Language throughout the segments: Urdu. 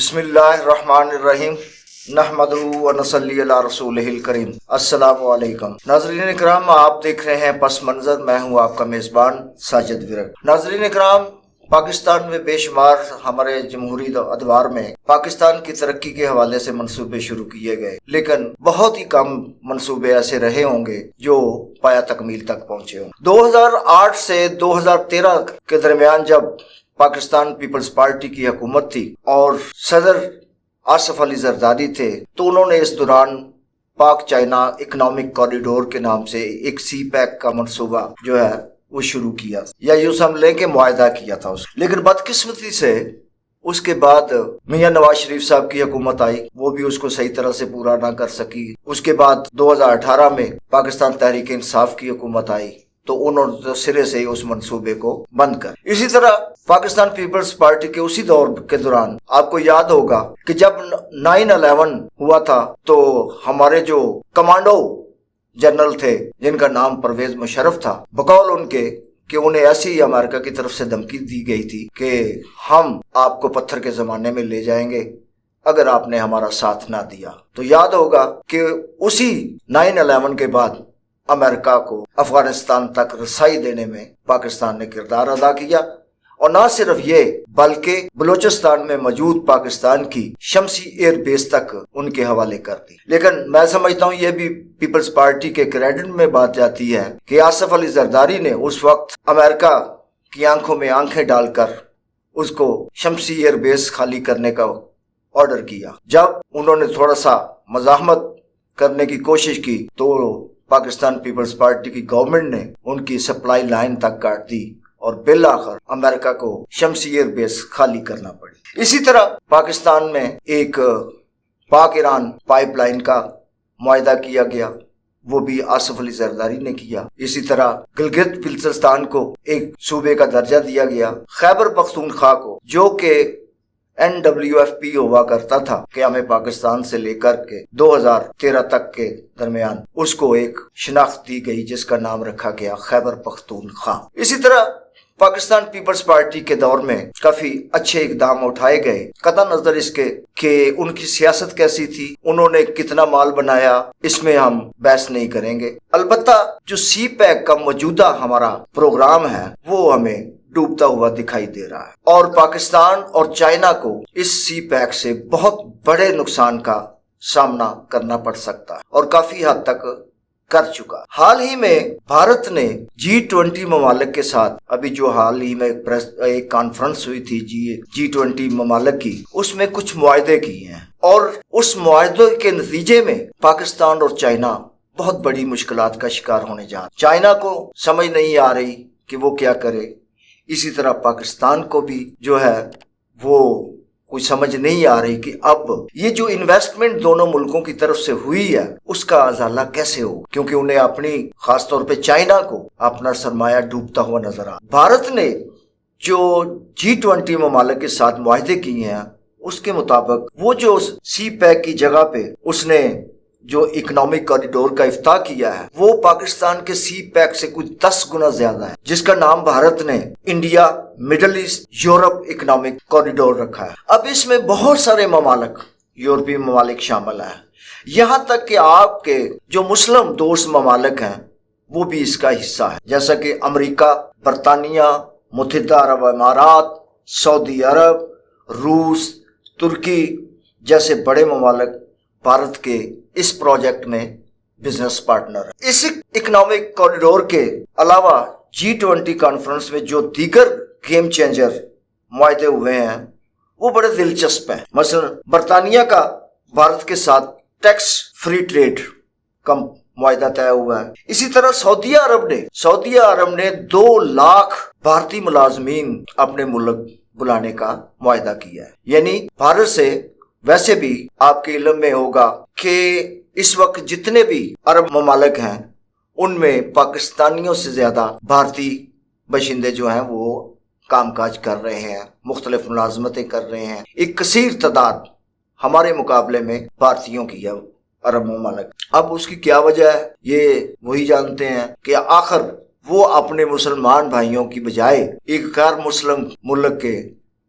بسم اللہ الرحمن الرحیم نحمدہ و نصلی علی رسولہ الکریم۔ السلام علیکم ناظرین اکرام، آپ دیکھ رہے ہیں پس منظر۔ میں ہوں آپ کا میزبان ساجد ورک۔ ناظرین اکرام، پاکستان میں بے شمار ہمارے جمہوری ادوار میں پاکستان کی ترقی کے حوالے سے منصوبے شروع کیے گئے، لیکن بہت ہی کم منصوبے ایسے رہے ہوں گے جو پایہ تکمیل تک پہنچے ہوں۔ 2008 سے 2013 کے درمیان جب پاکستان پیپلز پارٹی کی حکومت تھی اور صدر آصف علی زرداری تھے، تو انہوں نے اس دوران پاک چائنا اکنامک کوریڈور کے نام سے ایک سی پیک کا منصوبہ جو ہے وہ شروع کیا، یا یوں سمجھ لیں کہ معاہدہ کیا تھا اس، لیکن بدقسمتی سے اس کے بعد میاں نواز شریف صاحب کی حکومت آئی، وہ بھی اس کو صحیح طرح سے پورا نہ کر سکی۔ اس کے بعد 2018 میں پاکستان تحریک انصاف کی حکومت آئی، تو انہوں نے سرے سے ہی اس منصوبے کو بند کر۔ اسی طرح پاکستان پیپلز پارٹی کے اسی دور کے دوران آپ کو یاد ہوگا کہ جب 9/11 ہوا تھا تو ہمارے جو کمانڈو جنرل تھے جن کا نام پرویز مشرف تھا، بقول ان کے کہ انہیں ایسی ہی امریکہ کی طرف سے دھمکی دی گئی تھی کہ ہم آپ کو پتھر کے زمانے میں لے جائیں گے اگر آپ نے ہمارا ساتھ نہ دیا۔ تو یاد ہوگا کہ اسی 9/11 کے بعد امریکہ کو افغانستان تک رسائی دینے میں پاکستان نے کردار ادا کیا، اور نہ صرف یہ بلکہ بلوچستان میں موجود پاکستان کی شمسی ایئر بیس تک ان کے حوالے کر دی۔ لیکن میں سمجھتا ہوں یہ بھی پیپلز پارٹی کے کریڈٹ میں بات جاتی ہے کہ آصف علی زرداری نے اس وقت امریکہ کی آنکھوں میں آنکھیں ڈال کر اس کو شمسی ایئر بیس خالی کرنے کا آرڈر کیا۔ جب انہوں نے تھوڑا سا مزاحمت کرنے کی کوشش کی تو پاکستان پیپلز پارٹی کی گورنمنٹ نے ان کی سپلائی لائن تک کاٹ دی اور بالآخر امریکہ کو شمسی ایئر بیس خالی کرنا پڑی۔ اسی طرح پاکستان میں ایک پاک ایران پائپ لائن کا معاہدہ کیا گیا، وہ بھی آصف علی زرداری نے کیا۔ اسی طرح گلگت بلتستان کو ایک صوبے کا درجہ دیا گیا۔ خیبر پختونخوا کو، جو کہ NWFP ہوا کرتا تھا کہ ہمیں پاکستان سے لے کر کے 2013 تک کے درمیان، اس کو ایک شناخت دی گئی جس کا نام رکھا گیا خیبر پختونخوا۔ اسی طرح پاکستان پیپلز پارٹی کے دور میں کافی اچھے اقدام اٹھائے گئے، قطع نظر اس کے کہ ان کی سیاست کیسی تھی، انہوں نے کتنا مال بنایا، اس میں ہم بحث نہیں کریں گے۔ البتہ جو سی پیک کا موجودہ ہمارا پروگرام ہے وہ ہمیں ڈوبتا ہوا دکھائی دے رہا ہے، اور پاکستان اور چائنا کو اس سی پیک سے بہت بڑے نقصان کا سامنا کرنا پڑ سکتا ہے، اور کافی حد تک کر چکا۔ حال ہی میں بھارت نے G20 ممالک کے ساتھ، ابھی جو حال ہی میں ایک کانفرنس ہوئی تھی G20 ممالک کی، اس میں کچھ معاہدے کیے ہیں، اور اس معاہدے کے نتیجے میں پاکستان اور چائنا بہت بڑی مشکلات کا شکار ہونے جا رہا۔ چائنا کو سمجھ نہیں آ رہی کہ وہ کیا کرے، اسی طرح پاکستان کو بھی جو ہے وہ کوئی سمجھ نہیں آ رہی کہ اب یہ جو انویسٹمنٹ دونوں ملکوں کی طرف سے ہوئی ہے اس کا ازالہ کیسے ہو، کیونکہ انہیں اپنی، خاص طور پہ چائنا کو، اپنا سرمایہ ڈوبتا ہوا نظر آ۔ بھارت نے جو G20 ممالک کے ساتھ معاہدے کیے ہیں اس کے مطابق وہ جو سی پیک کی جگہ پہ اس نے جو اکنامک کوریڈور کا افتتاح کیا ہے وہ پاکستان کے سی پیک سے کچھ 10 گنا زیادہ ہے، جس کا نام بھارت نے India middle east Europe economic corridor رکھا ہے۔ اب اس میں بہت سارے ممالک، یورپی ممالک شامل ہیں، یہاں تک کہ آپ کے جو مسلم دوست ممالک ہیں وہ بھی اس کا حصہ ہے، جیسا کہ امریکہ، برطانیہ، متحدہ عرب امارات، سعودی عرب، روس، ترکی جیسے بڑے ممالک بھارت کے اس پروجیکٹ میں بزنس پارٹنر ہے۔ اس اکنامک کوریڈور کے علاوہ G20 کانفرنس میں جو دیگر گیم چینجر معاہدے ہوئے ہیں وہ بڑے دلچسپ ہیں۔ مثلا برطانیہ کا بھارت کے ساتھ ٹیکس فری ٹریڈ کا معاہدہ طے ہوا ہے۔ اسی طرح سعودی عرب نے 2 لاکھ بھارتی ملازمین اپنے ملک بلانے کا معاہدہ کیا ہے۔ یعنی بھارت سے، ویسے بھی آپ کے علم میں ہوگا کہ اس وقت جتنے بھی عرب ممالک ہیں ان میں پاکستانیوں سے زیادہ بھارتی باشندے جو ہیں وہ کام کاج کر رہے ہیں، مختلف ملازمتیں کر رہے ہیں۔ ایک کثیر تعداد ہمارے مقابلے میں بھارتیوں کی ہے عرب ممالک۔ اب اس کی کیا وجہ ہے یہ وہی جانتے ہیں کہ آخر وہ اپنے مسلمان بھائیوں کی بجائے ایک غیر مسلم ملک کے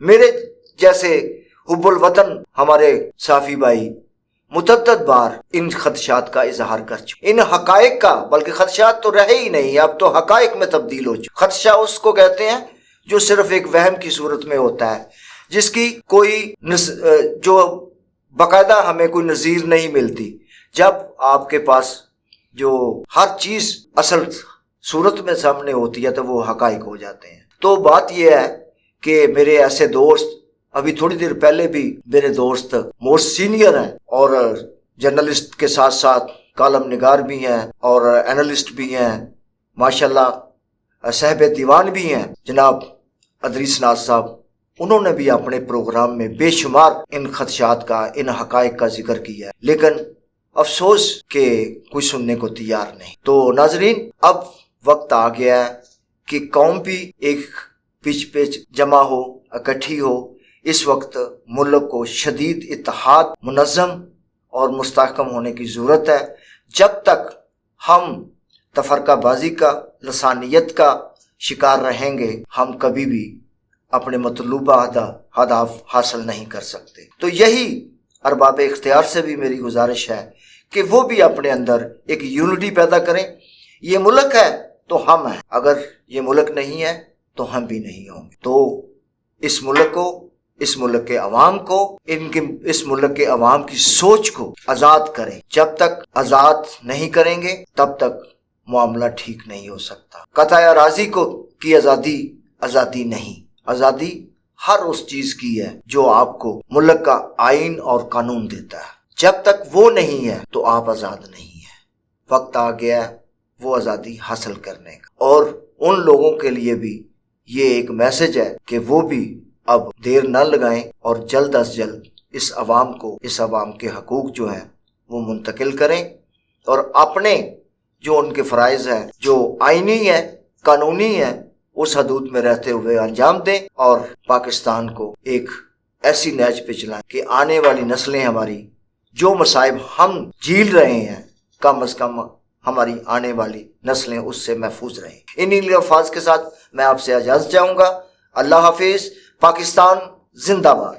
میرے جیسے حب الوطن ہمارے صافی بھائی متعدد بار ان خدشات کا اظہار کر چکے، ان حقائق کا، بلکہ خدشات تو رہے ہی نہیں، اب تو حقائق میں تبدیل ہو چکے۔ خدشہ اس کو کہتے ہیں جو صرف ایک وہم کی صورت میں ہوتا ہے، جس کی کوئی جو باقاعدہ ہمیں کوئی نظیر نہیں ملتی۔ جب آپ کے پاس جو ہر چیز اصل صورت میں سامنے ہوتی ہے تو وہ حقائق ہو جاتے ہیں۔ تو بات یہ ہے کہ میرے ایسے دوست، ابھی تھوڑی دیر پہلے بھی میرے دوست موسٹ سینئر ہیں اور جرنلسٹ کے ساتھ ساتھ کالم نگار بھی ہیں اور اینالسٹ بھی ہیں، ماشاءاللہ صاحب دیوان بھی ہیں، جناب ادریس ناز صاحب، انہوں نے بھی اپنے پروگرام میں بے شمار ان خدشات کا، ان حقائق کا ذکر کیا ہے، لیکن افسوس کہ کوئی سننے کو تیار نہیں۔ تو ناظرین، اب وقت آ گیا ہے کہ قوم بھی ایک پچ پہ جمع ہو، اکٹھی ہو۔ اس وقت ملک کو شدید اتحاد، منظم اور مستحکم ہونے کی ضرورت ہے۔ جب تک ہم تفرقہ بازی کا، لسانیت کا شکار رہیں گے، ہم کبھی بھی اپنے مطلوبہ اہداف حاصل نہیں کر سکتے۔ تو یہی ارباب اختیار سے بھی میری گزارش ہے کہ وہ بھی اپنے اندر ایک یونٹی پیدا کریں۔ یہ ملک ہے تو ہم ہیں، اگر یہ ملک نہیں ہے تو ہم بھی نہیں ہوں گے۔ تو اس ملک کو، اس ملک کے عوام کو، اس ملک کے عوام کی سوچ کو آزاد کریں۔ جب تک آزاد نہیں کریں گے تب تک معاملہ ٹھیک نہیں ہو سکتا۔ قطع اراضی کی آزادی نہیں، آزادی ہر اس چیز کی ہے جو آپ کو ملک کا آئین اور قانون دیتا ہے۔ جب تک وہ نہیں ہے تو آپ آزاد نہیں ہیں۔ وقت آ گیا ہے وہ آزادی حاصل کرنے کا، اور ان لوگوں کے لیے بھی یہ ایک میسج ہے کہ وہ بھی اب دیر نہ لگائیں اور جلد از جلد اس عوام کے حقوق جو ہیں وہ منتقل کریں، اور اپنے جو ان کے فرائض ہیں، جو آئینی ہیں، قانونی ہیں، اس حدود میں رہتے ہوئے انجام دیں، اور پاکستان کو ایک ایسی نہج پہ چلائیں کہ آنے والی نسلیں ہماری جو مصائب ہم جھیل رہے ہیں، کم از کم ہماری آنے والی نسلیں اس سے محفوظ رہیں۔ انہی الفاظ کے ساتھ میں آپ سے اجازت چاہوں گا۔ اللہ حافظ۔ پاکستان زندہ باد۔